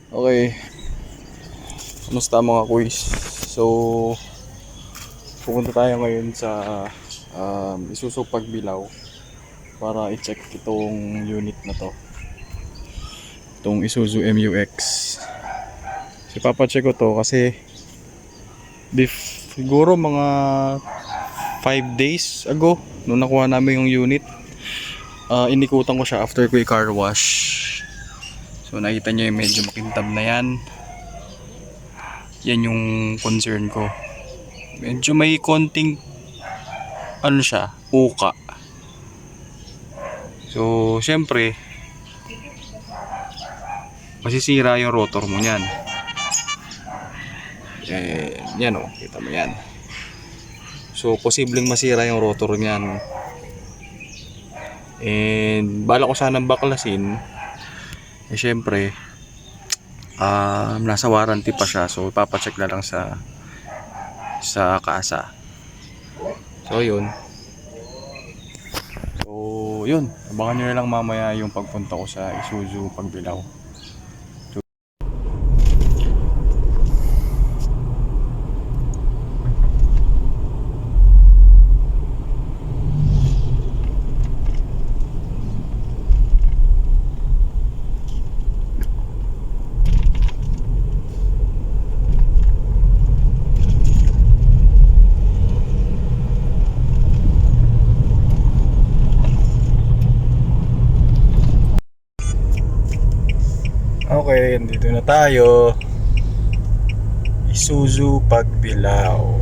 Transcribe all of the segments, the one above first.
Okay, kumusta mga quiz? So, pupunta tayo ngayon sa Isuzu Pagbilao para i-check itong unit na to. Itong Isuzu MUX. Si papacheck ko to kasi siguro mga 5 days ago nung nakuha namin yung unit. Inikutan ko siya after ko i-car wash. So nakita nyo yung medyo makintab na yan. Yan yung concern ko. Medyo may konting ano siya, uka. So syempre masisira yung rotor mo niyan. Yan o, kita mo yan. So posibleng masira yung rotor niyan. And bala ko sanang baklasin. Syempre nasa warranty pa siya, so ipapacheck na lang sa kasa. So yun, abangan nyo na lang mamaya yung pagpunta ko sa Isuzu Pagbilao. Okay, andito na tayo. Isuzu Pagbilao.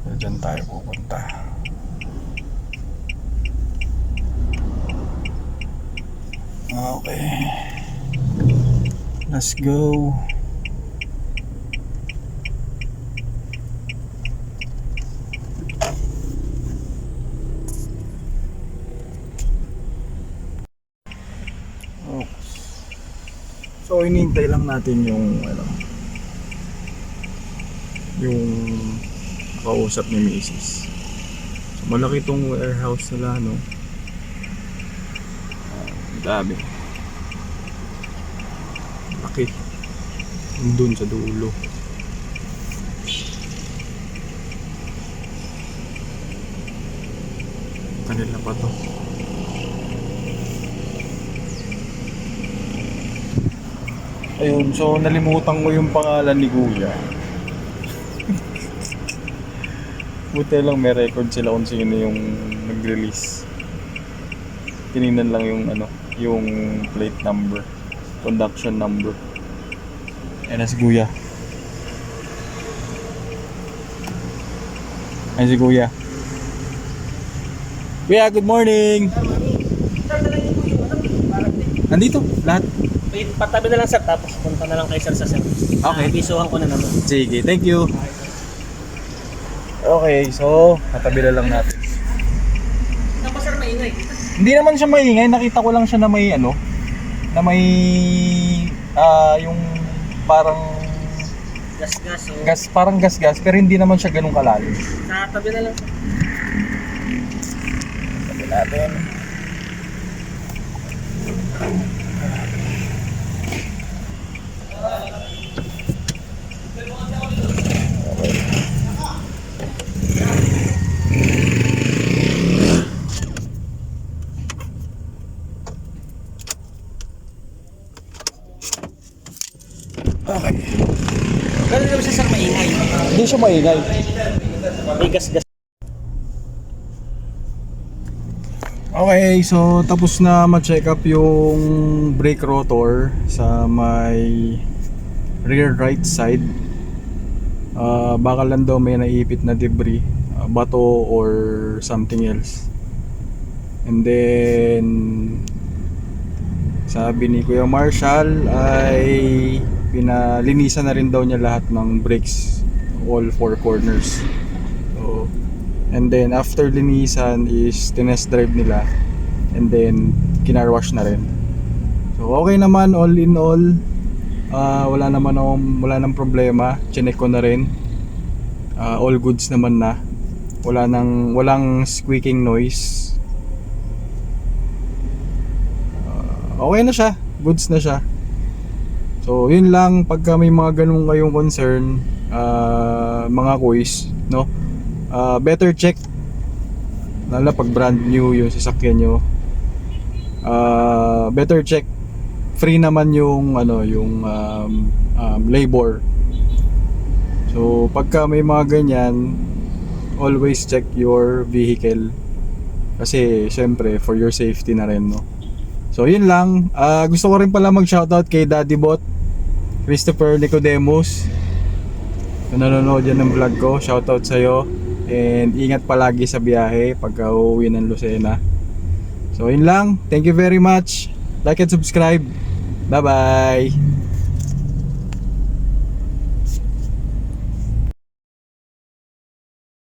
So, dyan tayo pupunta. Okay, let's go. So hinihintay lang natin yung kausap ni Mrs. So malaki tong warehouse nila, no? Dami. Laki. Doon sa dulo. Kanila pa to. Ayun, so nalimutan ko yung pangalan ni Kuya. Buti lang may record sila kung sino yung nag-release. Tinignan lang yung plate number, production number. Ayan na si Kuya. Ayan si Kuya. Kuya, good morning! Nandito, lahat. Patabi na lang sir, tapos punta na lang kay sir sa sir. Okay. Bisuhan ko na naman. Sige, thank you. Okay, so katabi na lang natin. Tapos sir, maingay. Hindi naman siya maingay, nakita ko lang siya na may na may yung parang Gas-gas o... gas, parang gas-gas, pero hindi naman siya ganun kalalim. Sa tabi na lang sir. Tabi natin. Okay. Gano'n naman siya sir, maingay. Hindi siya maingay. May gas-gas. Okay, so tapos na ma-check up yung brake rotor sa may rear right side. Baka lang daw may naipit na debris, bato or something else. And then sabi ni Kuya Marshall ay pinalinisan na rin daw niya lahat ng brakes, all four corners. So, and then after linisan is tinest drive nila, and then kinarwash na rin. So okay naman, all in all. Wala nang problema. Chinek ko na rin. All goods naman na. walang squeaking noise. Okay na siya, goods na siya. So yun lang, pagka may mga ganun kayong concern, mga kuys, no, better check, lalo pag brand new yung sasakyan nyo. Better check, free naman yung labor. So pagka may mga ganyan, always check your vehicle, kasi syempre for your safety na rin, no. So yun lang. Gusto ko rin pala mag-shoutout kay Daddy Bot Christopher Nicodemus, kung nanonood yan ng vlog ko. Shoutout sa'yo, and ingat palagi sa biyahe pagka uuwi ng Lucena. So yun lang, thank you very much. Like and subscribe. Bye bye.